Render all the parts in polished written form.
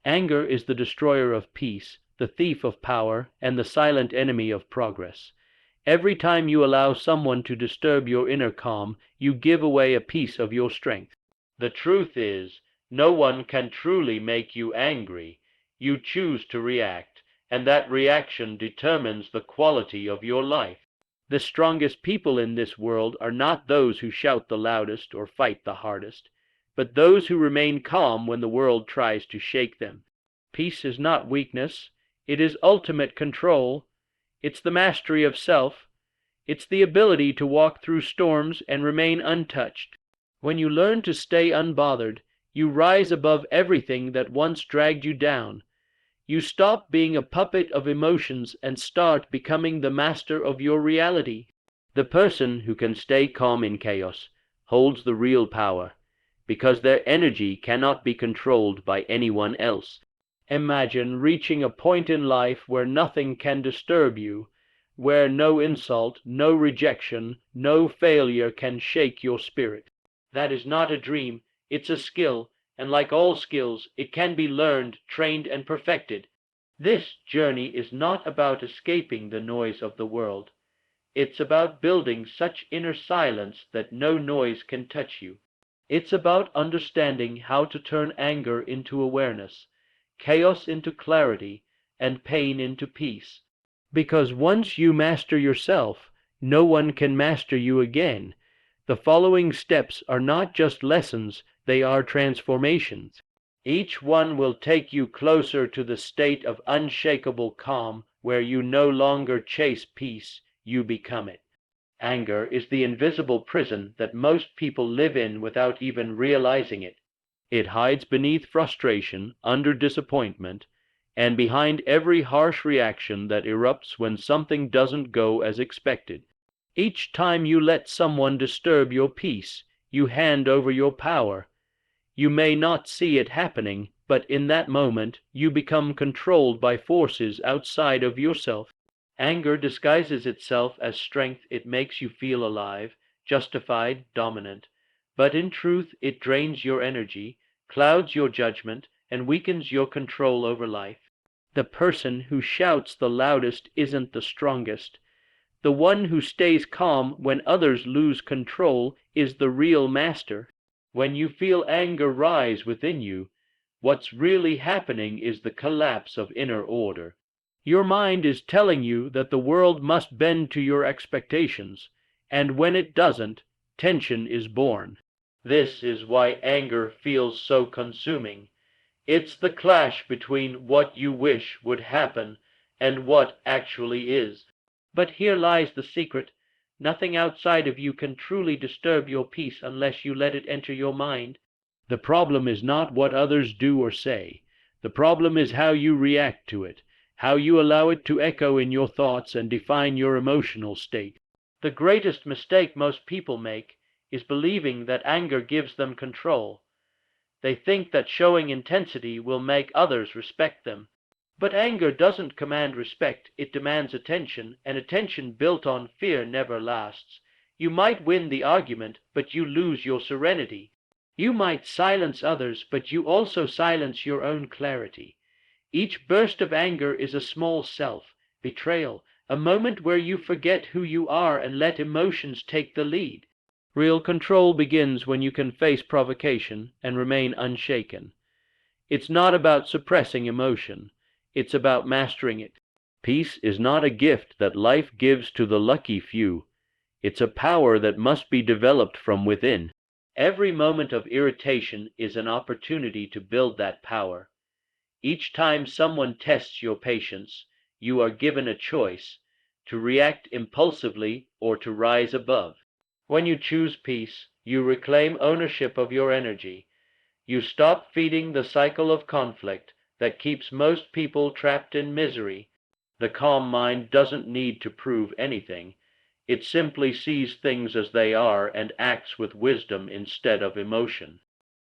Anger is the destroyer of peace, the thief of power, and the silent enemy of progress. Every time you allow someone to disturb your inner calm, you give away a piece of your strength. The truth is, no one can truly make you angry. You choose to react, and that reaction determines the quality of your life. The strongest people in this world are not those who shout the loudest or fight the hardest, but those who remain calm when the world tries to shake them. Peace is not weakness. It is ultimate control. It's the mastery of self. It's the ability to walk through storms and remain untouched. When you learn to stay unbothered, you rise above everything that once dragged you down. You stop being a puppet of emotions and start becoming the master of your reality. The person who can stay calm in chaos holds the real power, because their energy cannot be controlled by anyone else. Imagine reaching a point in life where nothing can disturb you, where no insult, no rejection, no failure can shake your spirit. That is not a dream, it's a skill, and like all skills, it can be learned, trained, and perfected. This journey is not about escaping the noise of the world. It's about building such inner silence that no noise can touch you. It's about understanding how to turn anger into awareness, chaos into clarity, and pain into peace. Because once you master yourself, no one can master you again. The following steps are not just lessons, they are transformations. Each one will take you closer to the state of unshakable calm, where you no longer chase peace, you become it. Anger is the invisible prison that most people live in without even realizing it. It hides beneath frustration, under disappointment, and behind every harsh reaction that erupts when something doesn't go as expected. Each time you let someone disturb your peace, you hand over your power. You may not see it happening, but in that moment you become controlled by forces outside of yourself. Anger disguises itself as strength. It makes you feel alive, justified, dominant. But in truth it drains your energy, clouds your judgment, and weakens your control over life. The person who shouts the loudest isn't the strongest. The one who stays calm when others lose control is the real master. When you feel anger rise within you, what's really happening is the collapse of inner order. Your mind is telling you that the world must bend to your expectations, and when it doesn't, tension is born. This is why anger feels so consuming. It's the clash between what you wish would happen and what actually is. But here lies the secret. Nothing outside of you can truly disturb your peace unless you let it enter your mind. The problem is not what others do or say. The problem is how you react to it, how you allow it to echo in your thoughts and define your emotional state. The greatest mistake most people make is believing that anger gives them control. They think that showing intensity will make others respect them. But anger doesn't command respect, it demands attention, and attention built on fear never lasts. You might win the argument, but you lose your serenity. You might silence others, but you also silence your own clarity. Each burst of anger is a small self, betrayal, a moment where you forget who you are and let emotions take the lead. Real control begins when you can face provocation and remain unshaken. It's not about suppressing emotion. It's about mastering it. Peace is not a gift that life gives to the lucky few. It's a power that must be developed from within. Every moment of irritation is an opportunity to build that power. Each time someone tests your patience, you are given a choice, to react impulsively or to rise above. When you choose peace, you reclaim ownership of your energy. You stop feeding the cycle of conflict that keeps most people trapped in misery. The calm mind doesn't need to prove anything. It simply sees things as they are and acts with wisdom instead of emotion.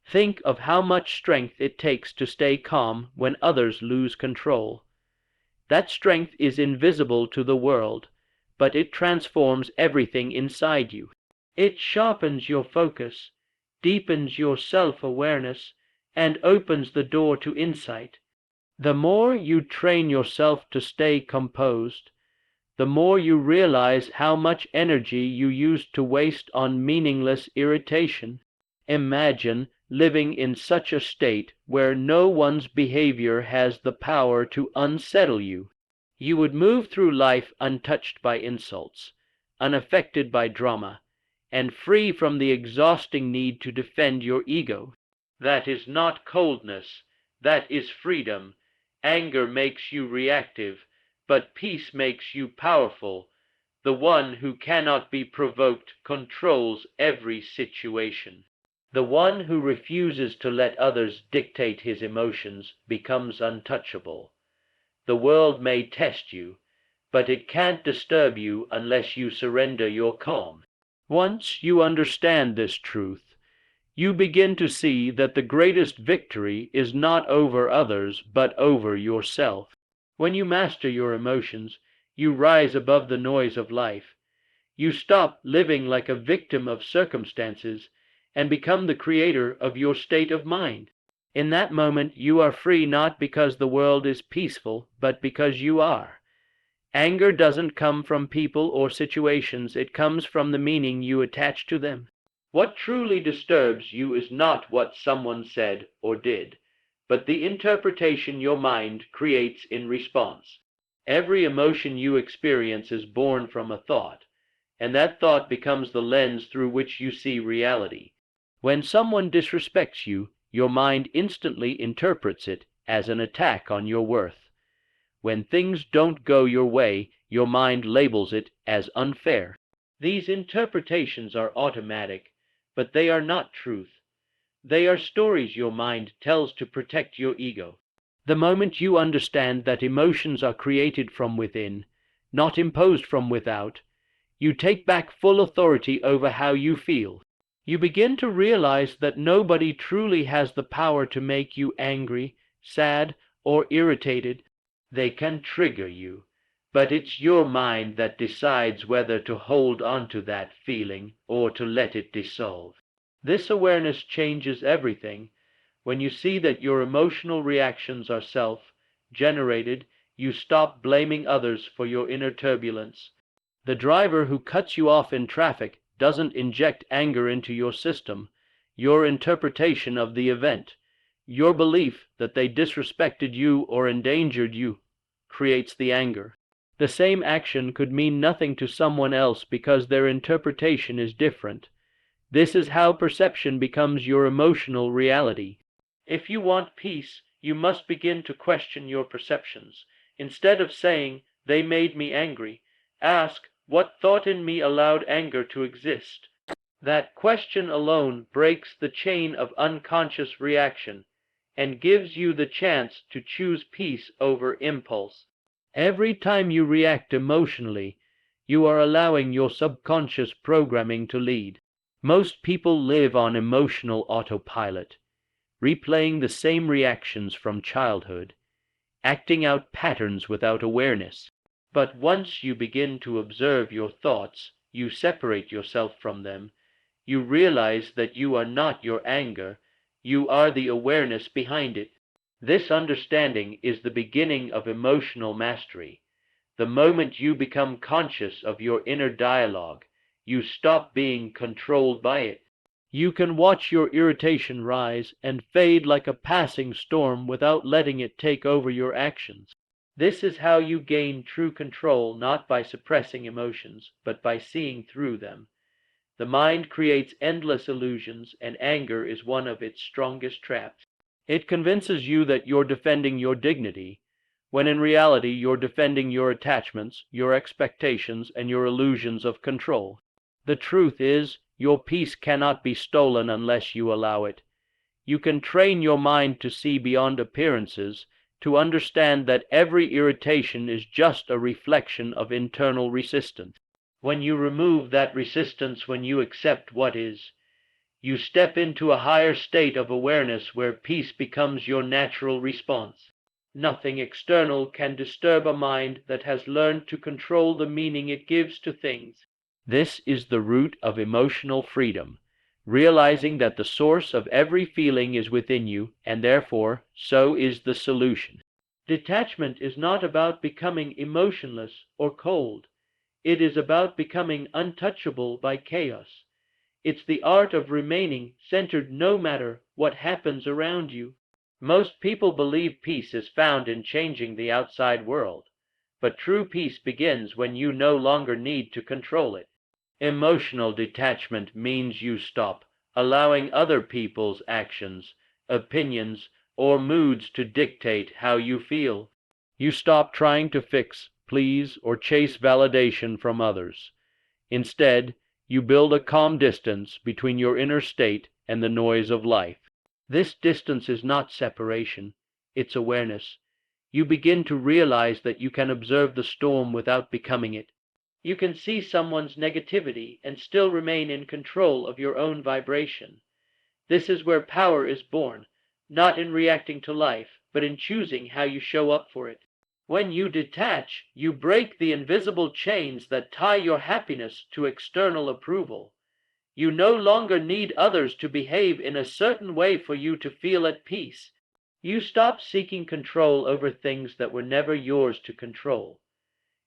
Think of how much strength it takes to stay calm when others lose control. That strength is invisible to the world, but it transforms everything inside you. It sharpens your focus, deepens your self-awareness, and opens the door to insight. The more you train yourself to stay composed, the more you realize how much energy you used to waste on meaningless irritation. Imagine living in such a state where no one's behavior has the power to unsettle you. You would move through life untouched by insults, unaffected by drama, and free from the exhausting need to defend your ego. That is not coldness, that is freedom. Anger makes you reactive, but peace makes you powerful. The one who cannot be provoked controls every situation. The one who refuses to let others dictate his emotions becomes untouchable. The world may test you, but it can't disturb you unless you surrender your calm. Once you understand this truth, you begin to see that the greatest victory is not over others, but over yourself. When you master your emotions, you rise above the noise of life. You stop living like a victim of circumstances and become the creator of your state of mind. In that moment, you are free not because the world is peaceful, but because you are. Anger doesn't come from people or situations, it comes from the meaning you attach to them. What truly disturbs you is not what someone said or did, but the interpretation your mind creates in response. Every emotion you experience is born from a thought, and that thought becomes the lens through which you see reality. When someone disrespects you, your mind instantly interprets it as an attack on your worth. When things don't go your way, your mind labels it as unfair. These interpretations are automatic, but they are not truth. They are stories your mind tells to protect your ego. The moment you understand that emotions are created from within, not imposed from without, you take back full authority over how you feel. You begin to realize that nobody truly has the power to make you angry, sad, or irritated. They can trigger you, but it's your mind that decides whether to hold on to that feeling or to let it dissolve. This awareness changes everything. When you see that your emotional reactions are self-generated, you stop blaming others for your inner turbulence. The driver who cuts you off in traffic doesn't inject anger into your system. Your interpretation of the event, your belief that they disrespected you or endangered you, creates the anger. The same action could mean nothing to someone else because their interpretation is different. This is how perception becomes your emotional reality. If you want peace, you must begin to question your perceptions. Instead of saying, "They made me angry," ask, "What thought in me allowed anger to exist?" That question alone breaks the chain of unconscious reaction and gives you the chance to choose peace over impulse. Every time you react emotionally, you are allowing your subconscious programming to lead. Most people live on emotional autopilot, replaying the same reactions from childhood, acting out patterns without awareness. But once you begin to observe your thoughts, you separate yourself from them, you realize that you are not your anger, you are the awareness behind it. This understanding is the beginning of emotional mastery. The moment you become conscious of your inner dialogue, you stop being controlled by it. You can watch your irritation rise and fade like a passing storm without letting it take over your actions. This is how you gain true control, not by suppressing emotions, but by seeing through them. The mind creates endless illusions, and anger is one of its strongest traps. It convinces you that you're defending your dignity, when in reality you're defending your attachments, your expectations, and your illusions of control. The truth is, your peace cannot be stolen unless you allow it. You can train your mind to see beyond appearances, to understand that every irritation is just a reflection of internal resistance. When you remove that resistance, when you accept what is, you step into a higher state of awareness where peace becomes your natural response. Nothing external can disturb a mind that has learned to control the meaning it gives to things. This is the root of emotional freedom, realizing that the source of every feeling is within you, and therefore so is the solution. Detachment is not about becoming emotionless or cold. It is about becoming untouchable by chaos. It's the art of remaining centered no matter what happens around you. Most people believe peace is found in changing the outside world, but true peace begins when you no longer need to control it. Emotional detachment means you stop allowing other people's actions, opinions, or moods to dictate how you feel. You stop trying to fix, please, or chase validation from others. Instead, you build a calm distance between your inner state and the noise of life. This distance is not separation, it's awareness. You begin to realize that you can observe the storm without becoming it. You can see someone's negativity and still remain in control of your own vibration. This is where power is born, not in reacting to life, but in choosing how you show up for it. When you detach, you break the invisible chains that tie your happiness to external approval. You no longer need others to behave in a certain way for you to feel at peace. You stop seeking control over things that were never yours to control.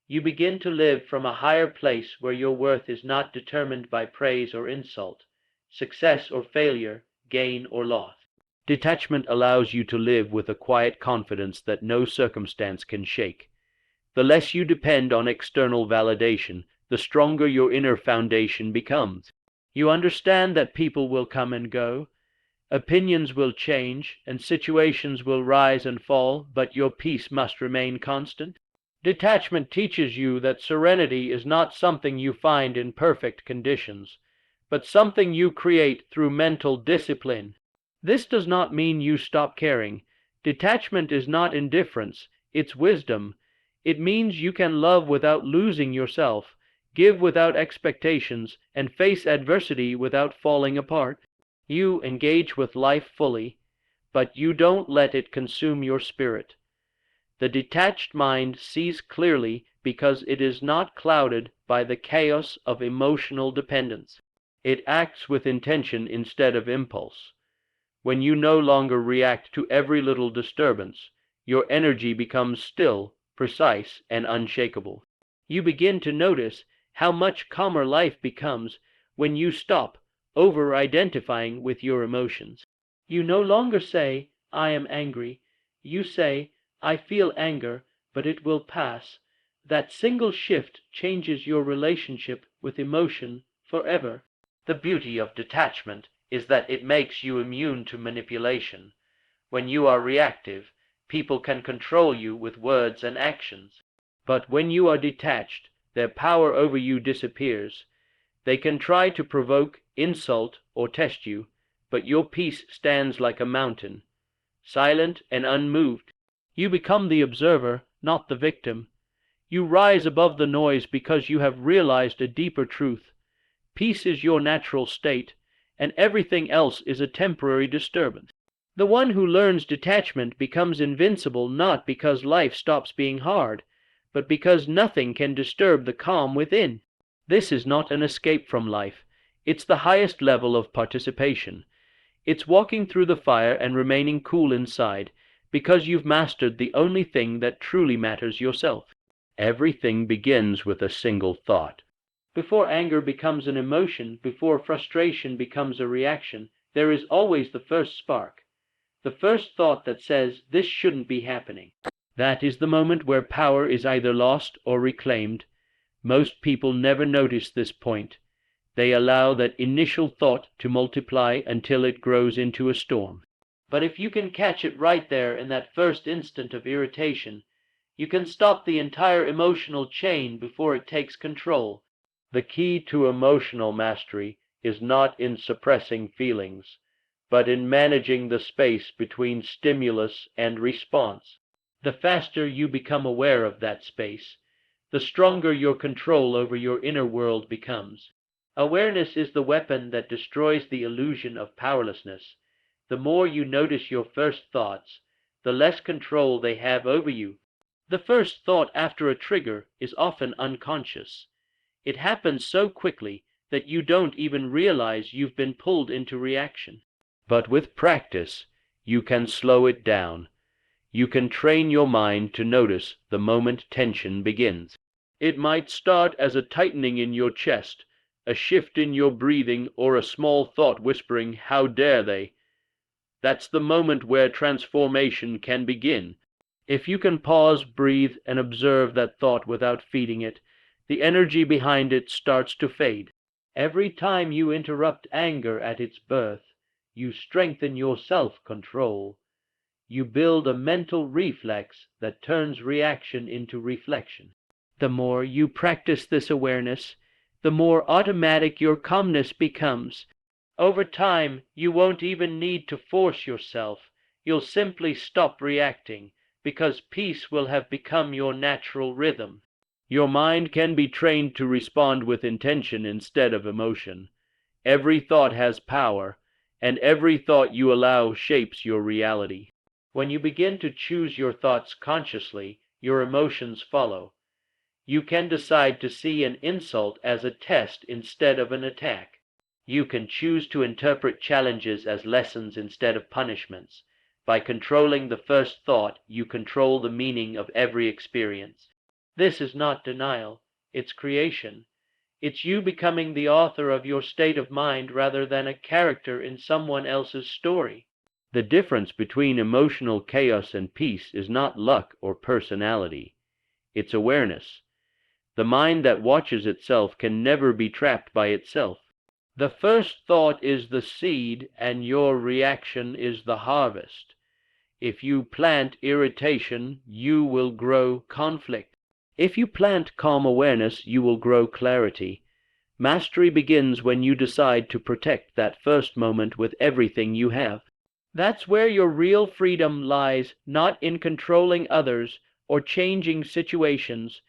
You begin to live from a higher place where your worth is not determined by praise or insult, success or failure, gain or loss. Detachment allows you to live with a quiet confidence that no circumstance can shake. The less you depend on external validation, the stronger your inner foundation becomes. You understand that people will come and go, opinions will change, and situations will rise and fall, but your peace must remain constant. Detachment teaches you that serenity is not something you find in perfect conditions, but something you create through mental discipline. This does not mean you stop caring. Detachment is not indifference, it's wisdom. It means you can love without losing yourself, give without expectations, and face adversity without falling apart. You engage with life fully, but you don't let it consume your spirit. The detached mind sees clearly because it is not clouded by the chaos of emotional dependence. It acts with intention instead of impulse. When you no longer react to every little disturbance, your energy becomes still, precise, and unshakable. You begin to notice how much calmer life becomes when you stop over-identifying with your emotions. You no longer say, "I am angry." You say, "I feel anger, but it will pass." That single shift changes your relationship with emotion forever. The beauty of detachment is that it makes you immune to manipulation. When you are reactive, people can control you with words and actions. But when you are detached, their power over you disappears. They can try to provoke, insult, or test you, but your peace stands like a mountain, silent and unmoved. You become the observer, not the victim. You rise above the noise because you have realized a deeper truth. Peace is your natural state, and everything else is a temporary disturbance. The one who learns detachment becomes invincible not because life stops being hard, but because nothing can disturb the calm within. This is not an escape from life. It's the highest level of participation. It's walking through the fire and remaining cool inside, because you've mastered the only thing that truly matters, yourself. Everything begins with a single thought. Before anger becomes an emotion, before frustration becomes a reaction, there is always the first spark. The first thought that says, "This shouldn't be happening." That is the moment where power is either lost or reclaimed. Most people never notice this point. They allow that initial thought to multiply until it grows into a storm. But if you can catch it right there in that first instant of irritation, you can stop the entire emotional chain before it takes control. The key to emotional mastery is not in suppressing feelings, but in managing the space between stimulus and response. The faster you become aware of that space, the stronger your control over your inner world becomes. Awareness is the weapon that destroys the illusion of powerlessness. The more you notice your first thoughts, the less control they have over you. The first thought after a trigger is often unconscious. It happens so quickly that you don't even realize you've been pulled into reaction. But with practice, you can slow it down. You can train your mind to notice the moment tension begins. It might start as a tightening in your chest, a shift in your breathing, or a small thought whispering, "How dare they?" That's the moment where transformation can begin. If you can pause, breathe, and observe that thought without feeding it, the energy behind it starts to fade. Every time you interrupt anger at its birth, you strengthen your self-control. You build a mental reflex that turns reaction into reflection. The more you practice this awareness, the more automatic your calmness becomes. Over time, you won't even need to force yourself. You'll simply stop reacting, because peace will have become your natural rhythm. Your mind can be trained to respond with intention instead of emotion. Every thought has power, and every thought you allow shapes your reality. When you begin to choose your thoughts consciously, your emotions follow. You can decide to see an insult as a test instead of an attack. You can choose to interpret challenges as lessons instead of punishments. By controlling the first thought, you control the meaning of every experience. This is not denial, it's creation. It's you becoming the author of your state of mind rather than a character in someone else's story. The difference between emotional chaos and peace is not luck or personality. It's awareness. The mind that watches itself can never be trapped by itself. The first thought is the seed, and your reaction is the harvest. If you plant irritation, you will grow conflict. If you plant calm awareness, you will grow clarity. Mastery begins when you decide to protect that first moment with everything you have. That's where your real freedom lies, not in controlling others or changing situations,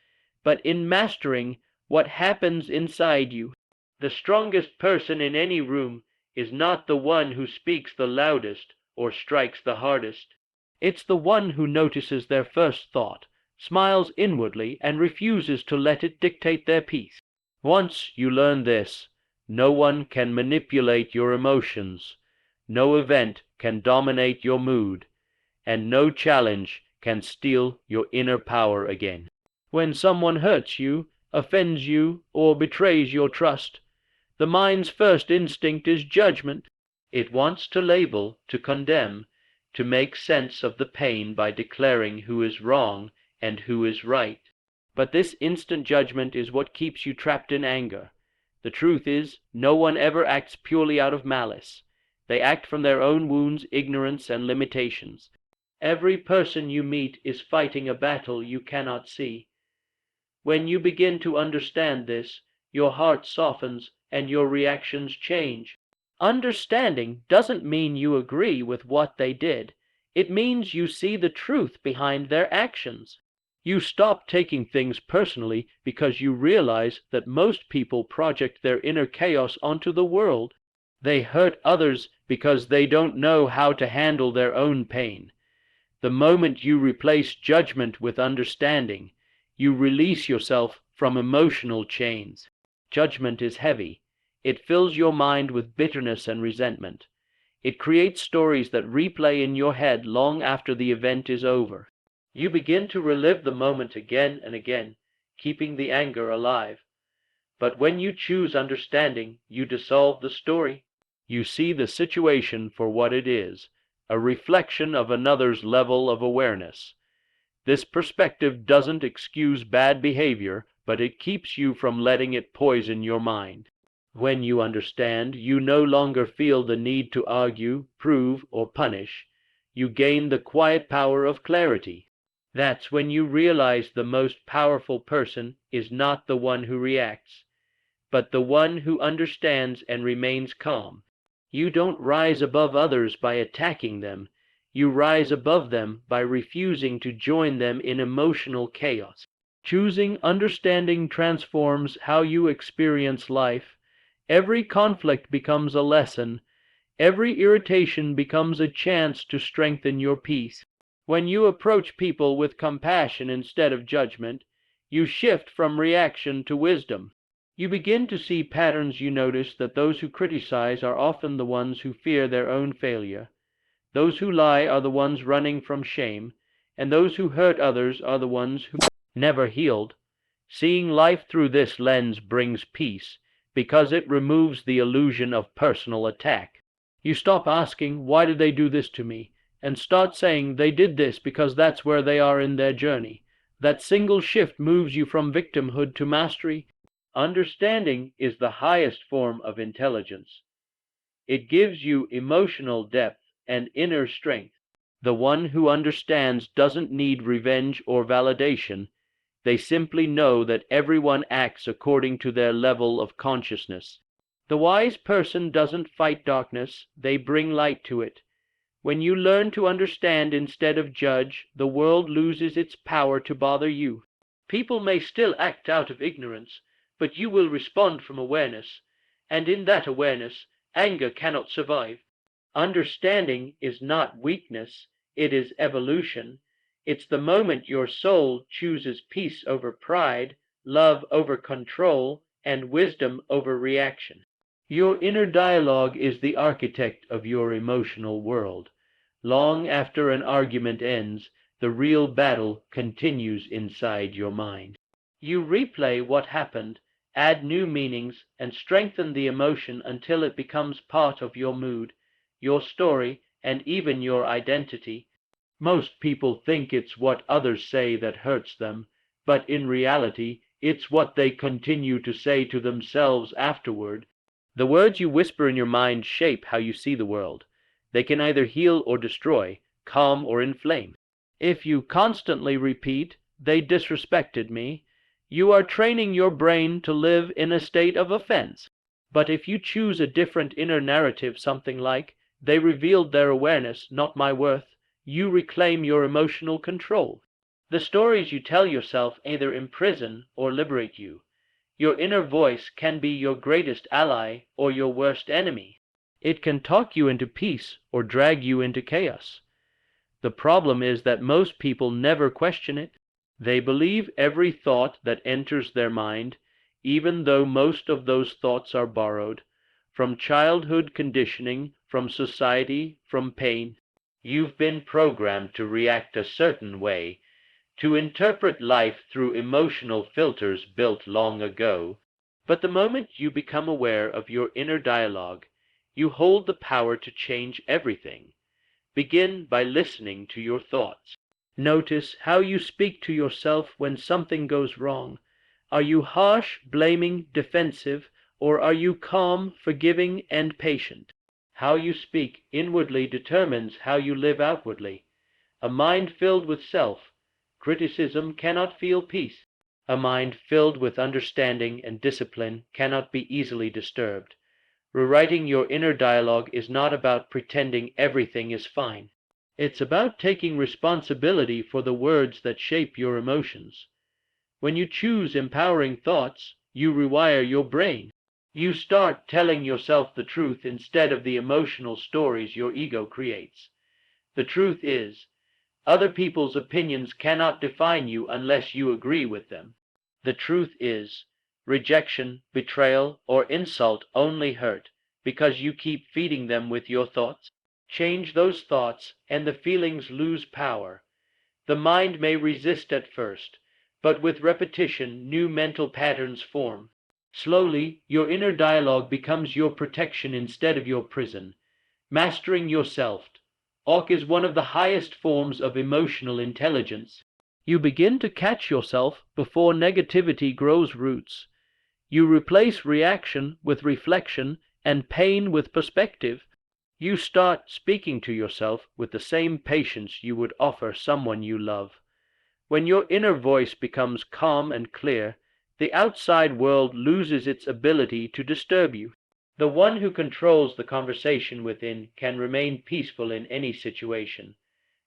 but in mastering what happens inside you. The strongest person in any room is not the one who speaks the loudest or strikes the hardest. It's the one who notices their first thought, smiles inwardly, and refuses to let it dictate their peace. Once you learn this, no one can manipulate your emotions. No event can dominate your mood, and no challenge can steal your inner power again. When someone hurts you, offends you, or betrays your trust, the mind's first instinct is judgment. It wants to label, to condemn, to make sense of the pain by declaring who is wrong and who is right. But this instant judgment is what keeps you trapped in anger. The truth is, no one ever acts purely out of malice. They act from their own wounds, ignorance, and limitations. Every person you meet is fighting a battle you cannot see. When you begin to understand this, your heart softens and your reactions change. Understanding doesn't mean you agree with what they did. It means you see the truth behind their actions. You stop taking things personally because you realize that most people project their inner chaos onto the world. They hurt others because they don't know how to handle their own pain. The moment you replace judgment with understanding, you release yourself from emotional chains. Judgment is heavy. It fills your mind with bitterness and resentment. It creates stories that replay in your head long after the event is over. You begin to relive the moment again and again, keeping the anger alive. But when you choose understanding, you dissolve the story. You see the situation for what it is, a reflection of another's level of awareness. This perspective doesn't excuse bad behavior, but it keeps you from letting it poison your mind. When you understand, you no longer feel the need to argue, prove, or punish. You gain the quiet power of clarity. That's when you realize the most powerful person is not the one who reacts, but the one who understands and remains calm. You don't rise above others by attacking them. You rise above them by refusing to join them in emotional chaos. Choosing understanding transforms how you experience life. Every conflict becomes a lesson. Every irritation becomes a chance to strengthen your peace. When you approach people with compassion instead of judgment, you shift from reaction to wisdom. You begin to see patterns. You notice that those who criticize are often the ones who fear their own failure. Those who lie are the ones running from shame. and those who hurt others are the ones who never healed. Seeing life through this lens brings peace, because it removes the illusion of personal attack. You stop asking, "Why did they do this to me?" and start saying, "They did this because that's where they are in their journey." That single shift moves you from victimhood to mastery. Understanding is the highest form of intelligence. It gives you emotional depth and inner strength. The one who understands doesn't need revenge or validation. They simply know that everyone acts according to their level of consciousness. The wise person doesn't fight darkness, they bring light to it. When you learn to understand instead of judge, the world loses its power to bother you. People may still act out of ignorance, but you will respond from awareness, and in that awareness, anger cannot survive. Understanding is not weakness, it is evolution. It's the moment your soul chooses peace over pride, love over control, and wisdom over reaction. Your inner dialogue is the architect of your emotional world. Long after an argument ends, the real battle continues inside your mind. You replay what happened, add new meanings, and strengthen the emotion until it becomes part of your mood, your story, and even your identity. Most people think it's what others say that hurts them, but in reality, it's what they continue to say to themselves afterward. The words you whisper in your mind shape how you see the world. They can either heal or destroy, calm or inflame. If you constantly repeat, "They disrespected me," you are training your brain to live in a state of offense. But if you choose a different inner narrative, something like, "They revealed their awareness, not my worth," you reclaim your emotional control. The stories you tell yourself either imprison or liberate you. Your inner voice can be your greatest ally or your worst enemy. It can talk you into peace or drag you into chaos. The problem is that most people never question it. They believe every thought that enters their mind, even though most of those thoughts are borrowed from childhood conditioning, from society, from pain. You've been programmed to react a certain way, to interpret life through emotional filters built long ago. But the moment you become aware of your inner dialogue, you hold the power to change everything. Begin by listening to your thoughts. Notice how you speak to yourself when something goes wrong. Are you harsh, blaming, defensive, or are you calm, forgiving, and patient? How you speak inwardly determines how you live outwardly. A mind filled with self-criticism cannot feel peace. A mind filled with understanding and discipline cannot be easily disturbed. Rewriting your inner dialogue is not about pretending everything is fine. It's about taking responsibility for the words that shape your emotions. When you choose empowering thoughts, you rewire your brain. You start telling yourself the truth instead of the emotional stories your ego creates. The truth is, other people's opinions cannot define you unless you agree with them. The truth is, rejection, betrayal, or insult only hurt because you keep feeding them with your thoughts. Change those thoughts, and the feelings lose power. The mind may resist at first, but with repetition, new mental patterns form. Slowly, your inner dialogue becomes your protection instead of your prison. Mastering yourself is one of the highest forms of emotional intelligence. You begin to catch yourself before negativity grows roots. You replace reaction with reflection and pain with perspective. You start speaking to yourself with the same patience you would offer someone you love. When your inner voice becomes calm and clear, the outside world loses its ability to disturb you. The one who controls the conversation within can remain peaceful in any situation.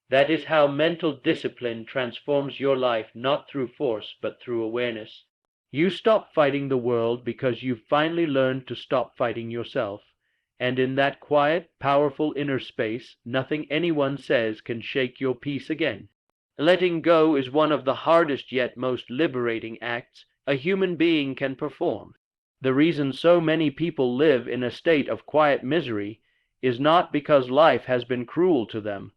That is how mental discipline transforms your life, not through force, but through awareness. You stop fighting the world because you've finally learned to stop fighting yourself. And in that quiet, powerful inner space, nothing anyone says can shake your peace again. Letting go is one of the hardest yet most liberating acts a human being can perform. The reason so many people live in a state of quiet misery is not because life has been cruel to them,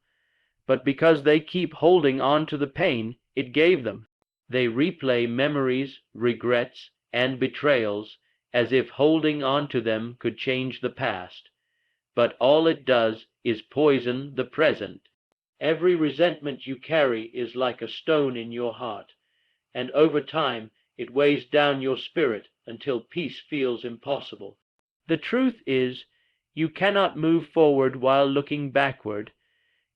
but because they keep holding on to the pain it gave them. They replay memories, regrets, and betrayals as if holding on to them could change the past. But all it does is poison the present. Every resentment you carry is like a stone in your heart, and over time it weighs down your spirit until peace feels impossible. The truth is, you cannot move forward while looking backward.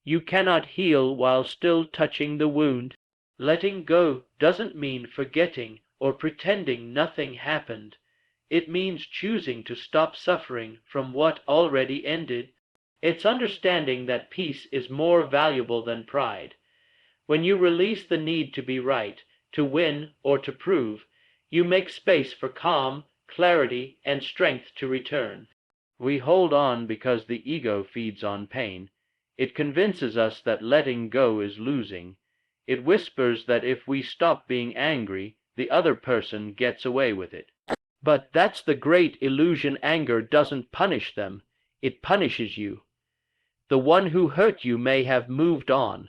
You cannot heal while still touching the wound. Letting go doesn't mean forgetting or pretending nothing happened. It means choosing to stop suffering from what already ended. It's understanding that peace is more valuable than pride. When you release the need to be right, to win, or to prove, you make space for calm, clarity, and strength to return. We hold on because the ego feeds on pain. It convinces us that letting go is losing. It whispers that if we stop being angry, the other person gets away with it. But that's the great illusion. Anger doesn't punish them. It punishes you. The one who hurt you may have moved on,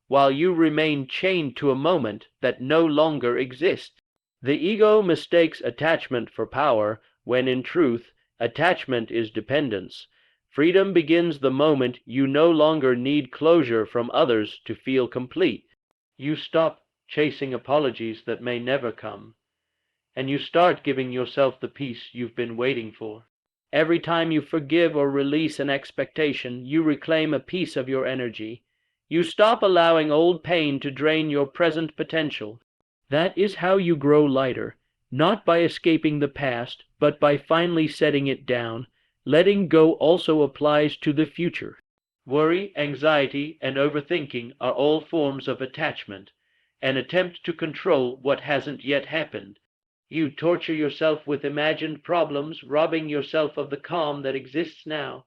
while you remain chained to a moment that no longer exists. The ego mistakes attachment for power, when in truth, attachment is dependence. Freedom begins the moment you no longer need closure from others to feel complete. You stop chasing apologies that may never come, and you start giving yourself the peace you've been waiting for. Every time you forgive or release an expectation, you reclaim a piece of your energy. You stop allowing old pain to drain your present potential. That is how you grow lighter, not by escaping the past, but by finally setting it down. Letting go also applies to the future. Worry, anxiety, and overthinking are all forms of attachment, an attempt to control what hasn't yet happened. You torture yourself with imagined problems, robbing yourself of the calm that exists now.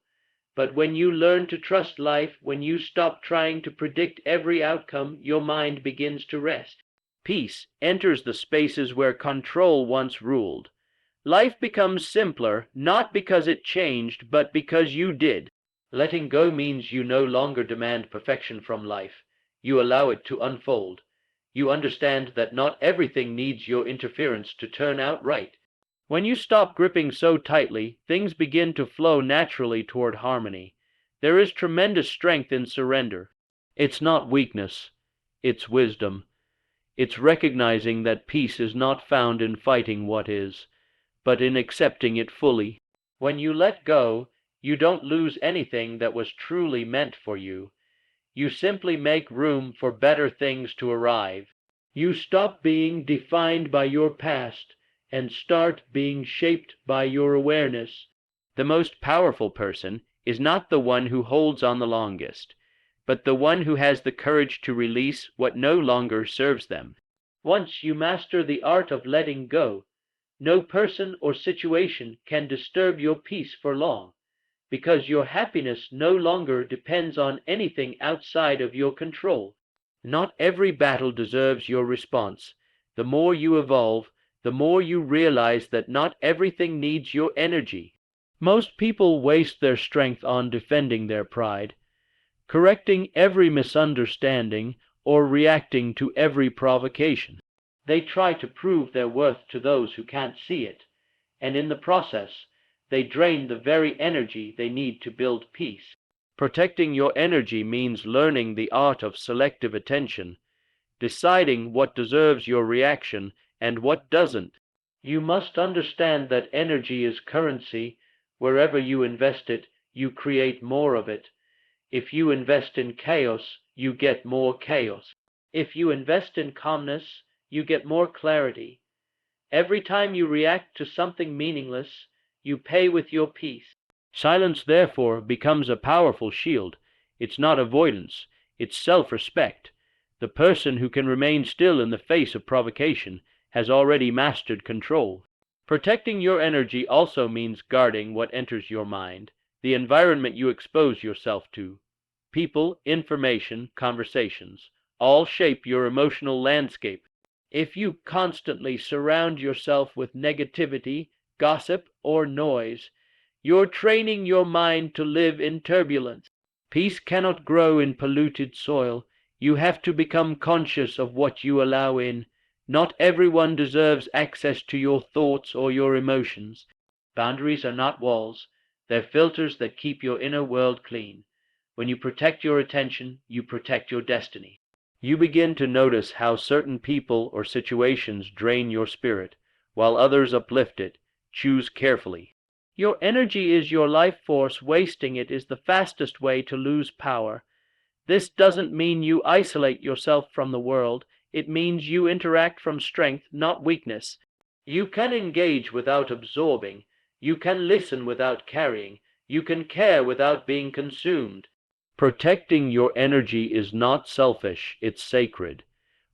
But when you learn to trust life, when you stop trying to predict every outcome, your mind begins to rest. Peace enters the spaces where control once ruled. Life becomes simpler, not because it changed, but because you did. Letting go means you no longer demand perfection from life. You allow it to unfold. You understand that not everything needs your interference to turn out right. When you stop gripping so tightly, things begin to flow naturally toward harmony. There is tremendous strength in surrender. It's not weakness, it's wisdom. It's recognizing that peace is not found in fighting what is, but in accepting it fully. When you let go, you don't lose anything that was truly meant for you. You simply make room for better things to arrive. You stop being defined by your past and start being shaped by your awareness. The most powerful person is not the one who holds on the longest, but the one who has the courage to release what no longer serves them. Once you master the art of letting go, no person or situation can disturb your peace for long, because your happiness no longer depends on anything outside of your control. Not every battle deserves your response. The more you evolve, the more you realize that not everything needs your energy. Most people waste their strength on defending their pride, correcting every misunderstanding, or reacting to every provocation. They try to prove their worth to those who can't see it, and in the process, they drain the very energy they need to build peace. Protecting your energy means learning the art of selective attention, deciding what deserves your reaction and what doesn't. You must understand that energy is currency. Wherever you invest it, you create more of it. If you invest in chaos, you get more chaos. If you invest in calmness, you get more clarity. Every time you react to something meaningless, you pay with your peace. Silence, therefore, becomes a powerful shield. It's not avoidance, it's self-respect. The person who can remain still in the face of provocation has already mastered control. Protecting your energy also means guarding what enters your mind, the environment you expose yourself to. People, information, conversations, all shape your emotional landscape. If you constantly surround yourself with negativity, gossip, or noise, you're training your mind to live in turbulence. Peace cannot grow in polluted soil. You have to become conscious of what you allow in. Not everyone deserves access to your thoughts or your emotions. Boundaries are not walls. They're filters that keep your inner world clean. When you protect your attention, you protect your destiny. You begin to notice how certain people or situations drain your spirit, while others uplift it. Choose carefully. Your energy is your life force. Wasting it is the fastest way to lose power. This doesn't mean you isolate yourself from the world. It means you interact from strength, not weakness. You can engage without absorbing. You can listen without carrying. You can care without being consumed. Protecting your energy is not selfish, it's sacred.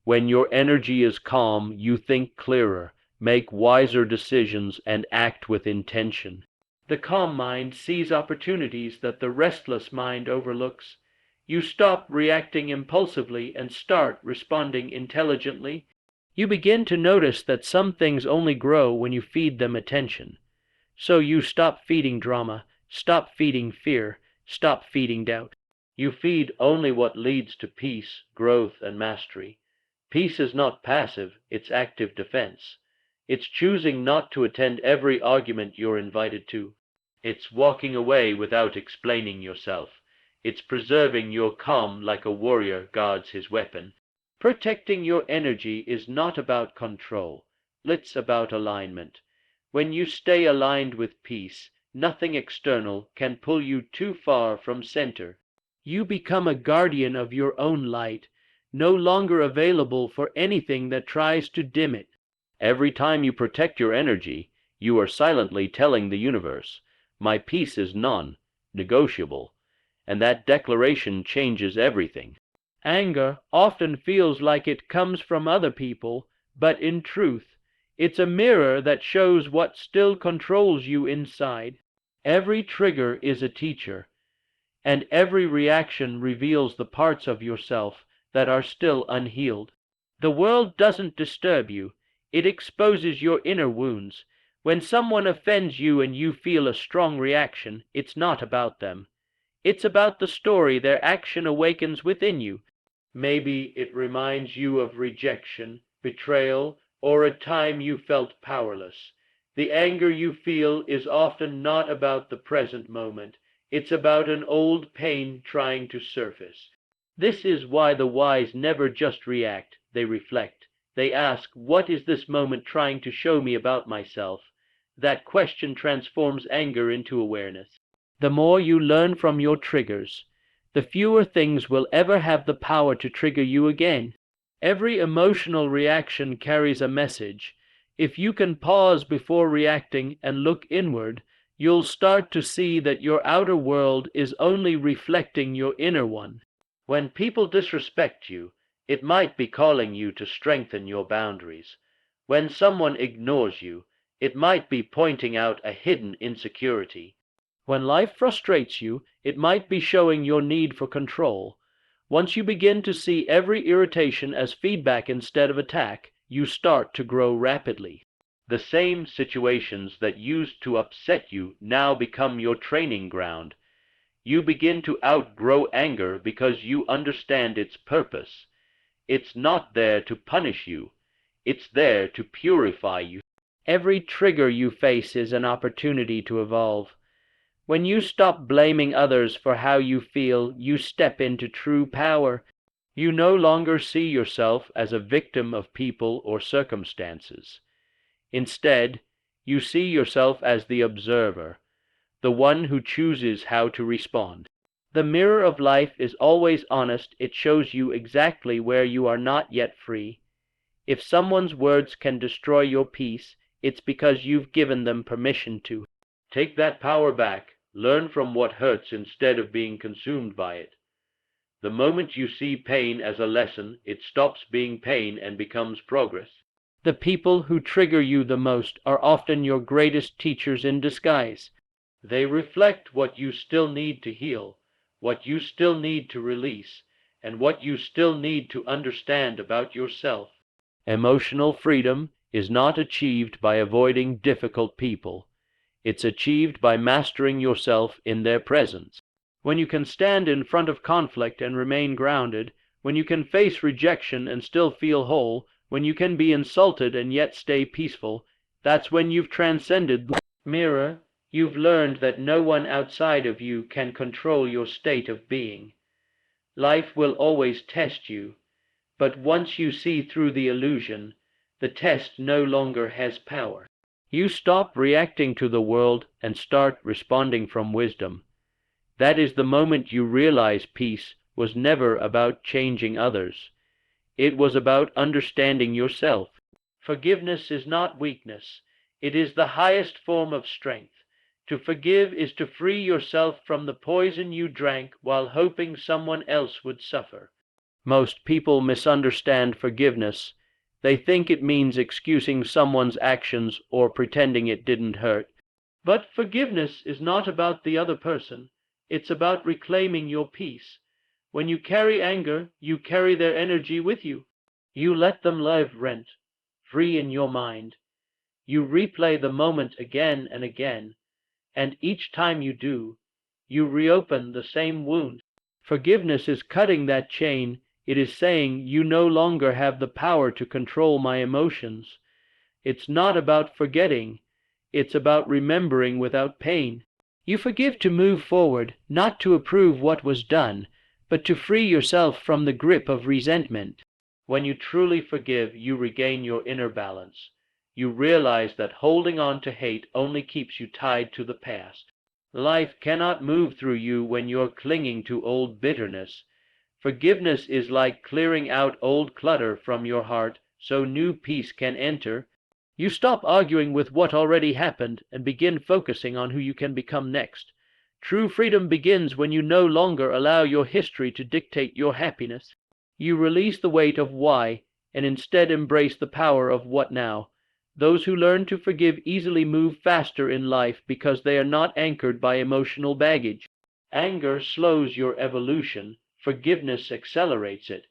When your energy is calm, you think clearer, make wiser decisions, and act with intention. The calm mind sees opportunities that the restless mind overlooks. You stop reacting impulsively and start responding intelligently. You begin to notice that some things only grow when you feed them attention. So you stop feeding drama, stop feeding fear, stop feeding doubt. You feed only what leads to peace, growth, and mastery. Peace is not passive, it's active defense. It's choosing not to attend every argument you're invited to. It's walking away without explaining yourself. It's preserving your calm like a warrior guards his weapon. Protecting your energy is not about control. It's about alignment. When you stay aligned with peace, nothing external can pull you too far from center. You become a guardian of your own light, no longer available for anything that tries to dim it. Every time you protect your energy, you are silently telling the universe, "My peace is non-negotiable," and that declaration changes everything. Anger often feels like it comes from other people, but in truth, it's a mirror that shows what still controls you inside. Every trigger is a teacher, and every reaction reveals the parts of yourself that are still unhealed. The world doesn't disturb you, it exposes your inner wounds. When someone offends you and you feel a strong reaction, it's not about them. It's about the story their action awakens within you. Maybe it reminds you of rejection, betrayal, or a time you felt powerless. The anger you feel is often not about the present moment. It's about an old pain trying to surface. This is why the wise never just react, they reflect. They ask, what is this moment trying to show me about myself? That question transforms anger into awareness. The more you learn from your triggers, the fewer things will ever have the power to trigger you again. Every emotional reaction carries a message. If you can pause before reacting and look inward, you'll start to see that your outer world is only reflecting your inner one. When people disrespect you, it might be calling you to strengthen your boundaries. When someone ignores you, it might be pointing out a hidden insecurity. When life frustrates you, it might be showing your need for control. Once you begin to see every irritation as feedback instead of attack, you start to grow rapidly. The same situations that used to upset you now become your training ground. You begin to outgrow anger because you understand its purpose. It's not there to punish you. It's there to purify you. Every trigger you face is an opportunity to evolve. When you stop blaming others for how you feel, you step into true power. You no longer see yourself as a victim of people or circumstances. Instead, you see yourself as the observer, the one who chooses how to respond. The mirror of life is always honest. It shows you exactly where you are not yet free. If someone's words can destroy your peace, it's because you've given them permission to. Take that power back. Learn from what hurts instead of being consumed by it. The moment you see pain as a lesson, it stops being pain and becomes progress. The people who trigger you the most are often your greatest teachers in disguise. They reflect what you still need to heal, what you still need to release, and what you still need to understand about yourself. Emotional freedom is not achieved by avoiding difficult people. It's achieved by mastering yourself in their presence. when you can stand in front of conflict and remain grounded, when you can face rejection and still feel whole, when you can be insulted and yet stay peaceful, that's when you've transcended the mirror. You've learned that no one outside of you can control your state of being. Life will always test you, but once you see through the illusion, the test no longer has power. You stop reacting to the world and start responding from wisdom. That is the moment you realize peace was never about changing others. It was about understanding yourself. Forgiveness is not weakness. It is the highest form of strength. To forgive is to free yourself from the poison you drank while hoping someone else would suffer. Most people misunderstand forgiveness. They think it means excusing someone's actions or pretending it didn't hurt. But forgiveness is not about the other person. It's about reclaiming your peace. When you carry anger, you carry their energy with you. You let them live rent, free in your mind. You replay the moment again and again, and each time you do, you reopen the same wound. Forgiveness is cutting that chain. It is saying, you no longer have the power to control my emotions. It's not about forgetting. It's about remembering without pain. You forgive to move forward, not to approve what was done, but to free yourself from the grip of resentment. When you truly forgive, you regain your inner balance. You realize that holding on to hate only keeps you tied to the past. Life cannot move through you when you're clinging to old bitterness. Forgiveness is like clearing out old clutter from your heart so new peace can enter. You stop arguing with what already happened and begin focusing on who you can become next. True freedom begins when you no longer allow your history to dictate your happiness. You release the weight of why and instead embrace the power of what now. Those who learn to forgive easily move faster in life because they are not anchored by emotional baggage. Anger slows your evolution. Forgiveness accelerates it.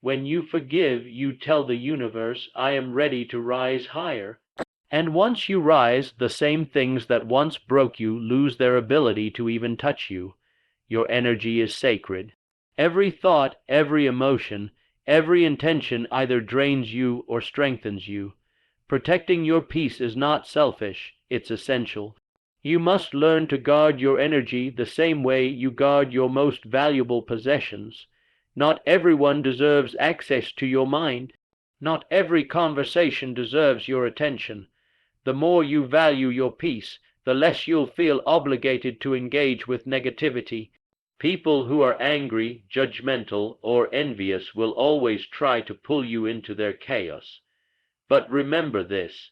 When you forgive, you tell the universe, I am ready to rise higher. And once you rise, the same things that once broke you lose their ability to even touch you. Your energy is sacred. Every thought, every emotion, every intention either drains you or strengthens you. Protecting your peace is not selfish, it's essential. You must learn to guard your energy the same way you guard your most valuable possessions. Not everyone deserves access to your mind. Not every conversation deserves your attention. The more you value your peace, the less you'll feel obligated to engage with negativity. People who are angry, judgmental, or envious will always try to pull you into their chaos. But remember this,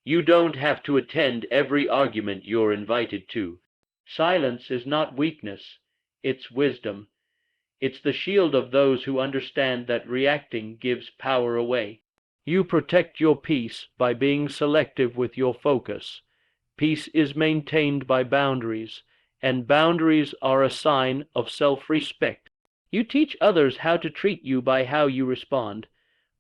you don't have to attend every argument you're invited to. Silence is not weakness, it's wisdom. It's the shield of those who understand that reacting gives power away. You protect your peace by being selective with your focus. Peace is maintained by boundaries, and boundaries are a sign of self-respect. You teach others how to treat you by how you respond.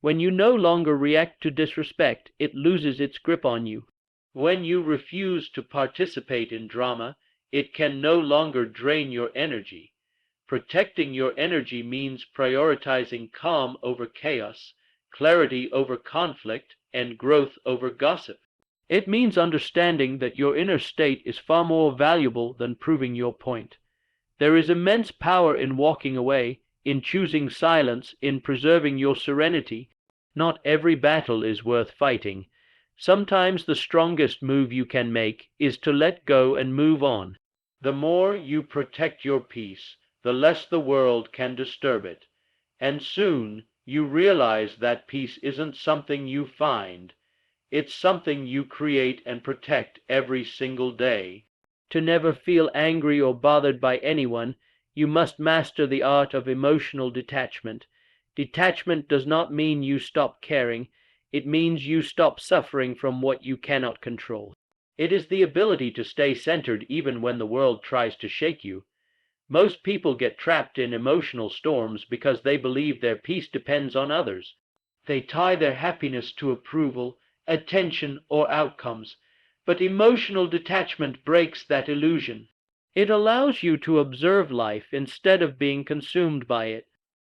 When you no longer react to disrespect, it loses its grip on you. When you refuse to participate in drama, it can no longer drain your energy. Protecting your energy means prioritizing calm over chaos, clarity over conflict, and growth over gossip. It means understanding that your inner state is far more valuable than proving your point. There is immense power in walking away, in choosing silence, in preserving your serenity. Not every battle is worth fighting. Sometimes the strongest move you can make is to let go and move on. The more you protect your peace, the less the world can disturb it. And soon you realize that peace isn't something you find. It's something you create and protect every single day. To never feel angry or bothered by anyone, you must master the art of emotional detachment. Detachment does not mean you stop caring. It means you stop suffering from what you cannot control. It is the ability to stay centered even when the world tries to shake you. Most people get trapped in emotional storms because they believe their peace depends on others. They tie their happiness to approval, attention, or outcomes. But emotional detachment breaks that illusion. It allows you to observe life instead of being consumed by it.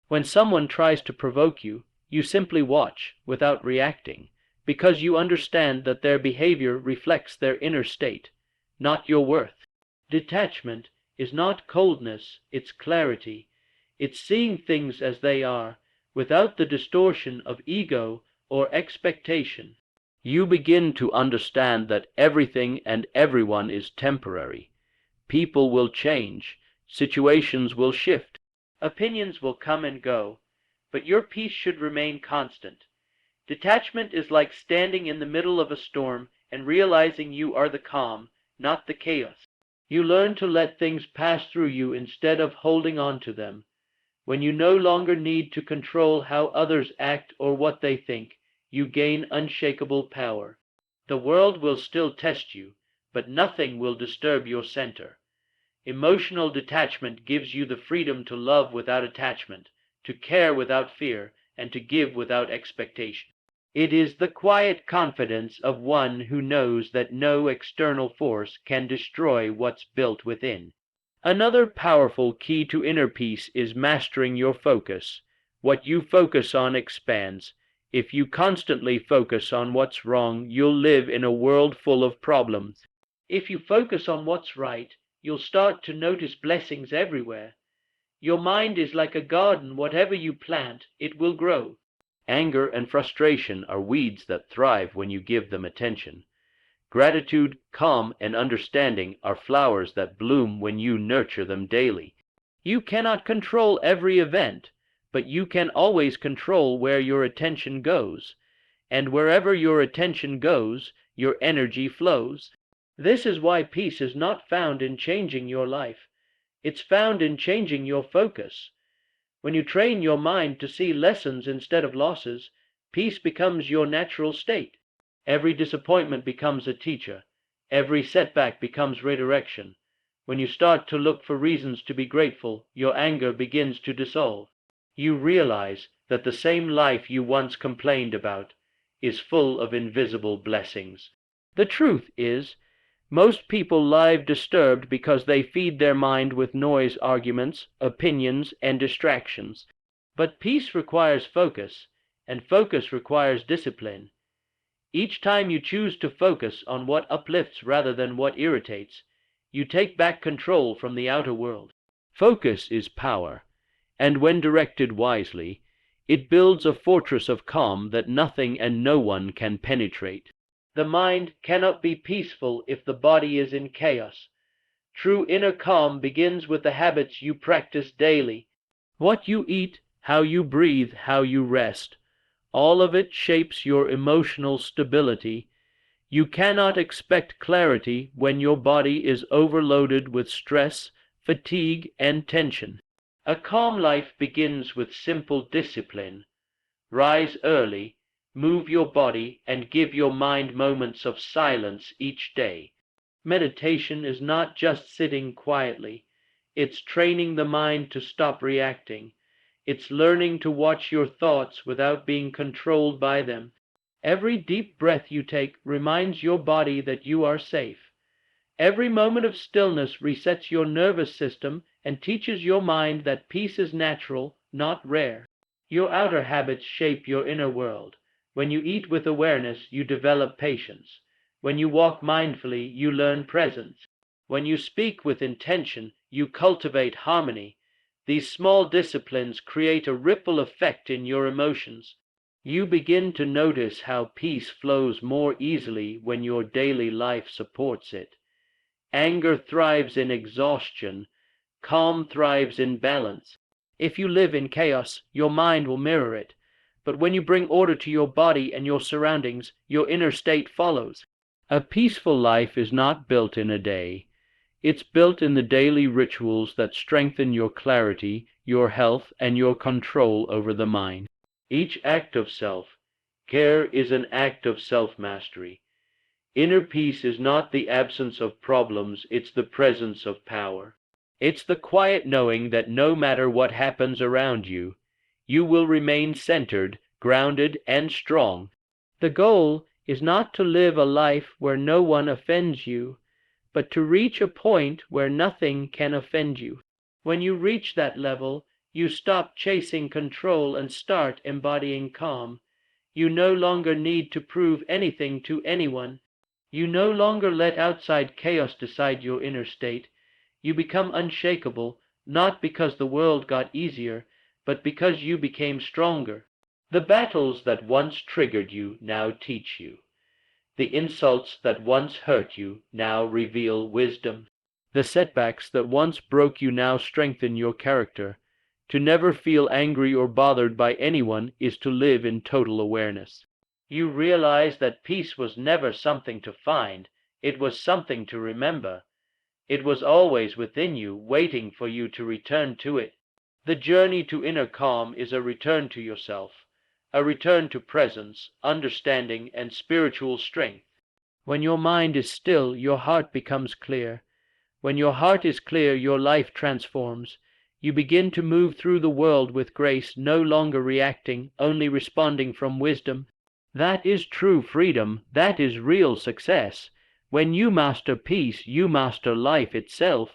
When someone tries to provoke you, you simply watch without reacting, because you understand that their behavior reflects their inner state, not your worth. Detachment is not coldness, it's clarity. It's seeing things as they are, without the distortion of ego or expectation. You begin to understand that everything and everyone is temporary. People will change, situations will shift, opinions will come and go, but your peace should remain constant. Detachment is like standing in the middle of a storm and realizing you are the calm, not the chaos. You learn to let things pass through you instead of holding on to them. When you no longer need to control how others act or what they think, you gain unshakable power. The world will still test you, but nothing will disturb your center. Emotional detachment gives you the freedom to love without attachment, to care without fear, and to give without expectation. It is the quiet confidence of one who knows that no external force can destroy what's built within. Another powerful key to inner peace is mastering your focus. What you focus on expands. If you constantly focus on what's wrong, you'll live in a world full of problems. If you focus on what's right, you'll start to notice blessings everywhere. Your mind is like a garden. Whatever you plant, it will grow. Anger and frustration are weeds that thrive when you give them attention. Gratitude, calm, and understanding are flowers that bloom when you nurture them daily. You cannot control every event, but you can always control where your attention goes. And wherever your attention goes, your energy flows. This is why peace is not found in changing your life. It's found in changing your focus. When you train your mind to see lessons instead of losses, peace becomes your natural state. Every disappointment becomes a teacher. Every setback becomes redirection. When you start to look for reasons to be grateful, your anger begins to dissolve. You realize that the same life you once complained about is full of invisible blessings. The truth is, most people live disturbed because they feed their mind with noise, arguments, opinions, and distractions. But peace requires focus, and focus requires discipline. Each time you choose to focus on what uplifts rather than what irritates, you take back control from the outer world. Focus is power, and when directed wisely, it builds a fortress of calm that nothing and no one can penetrate. The mind cannot be peaceful if the body is in chaos. True inner calm begins with the habits you practice daily. What you eat, how you breathe, how you rest, all of it shapes your emotional stability. You cannot expect clarity when your body is overloaded with stress, fatigue, and tension. A calm life begins with simple discipline. Rise early, move your body, and give your mind moments of silence each day. Meditation is not just sitting quietly. It's training the mind to stop reacting. It's learning to watch your thoughts without being controlled by them. Every deep breath you take reminds your body that you are safe. Every moment of stillness resets your nervous system and teaches your mind that peace is natural, not rare. Your outer habits shape your inner world. When you eat with awareness, you develop patience. When you walk mindfully, you learn presence. When you speak with intention, you cultivate harmony. These small disciplines create a ripple effect in your emotions. You begin to notice how peace flows more easily when your daily life supports it. Anger thrives in exhaustion. Calm thrives in balance. If you live in chaos, your mind will mirror it. But when you bring order to your body and your surroundings, your inner state follows. A peaceful life is not built in a day. It's built in the daily rituals that strengthen your clarity, your health, and your control over the mind. Each act of self-care is an act of self-mastery. Inner peace is not the absence of problems, it's the presence of power. It's the quiet knowing that no matter what happens around you, you will remain centered, grounded, and strong. The goal is not to live a life where no one offends you, but to reach a point where nothing can offend you. When you reach that level, you stop chasing control and start embodying calm. You no longer need to prove anything to anyone. You no longer let outside chaos decide your inner state. You become unshakable, not because the world got easier, but because you became stronger. The battles that once triggered you now teach you. The insults that once hurt you now reveal wisdom. The setbacks that once broke you now strengthen your character. To never feel angry or bothered by anyone is to live in total awareness. You realize that peace was never something to find, it was something to remember. It was always within you, waiting for you to return to it. The journey to inner calm is a return to yourself, a return to presence, understanding, and spiritual strength. When your mind is still, your heart becomes clear. When your heart is clear, your life transforms. You begin to move through the world with grace, no longer reacting, only responding from wisdom. That is true freedom. That is real success. When you master peace, you master life itself.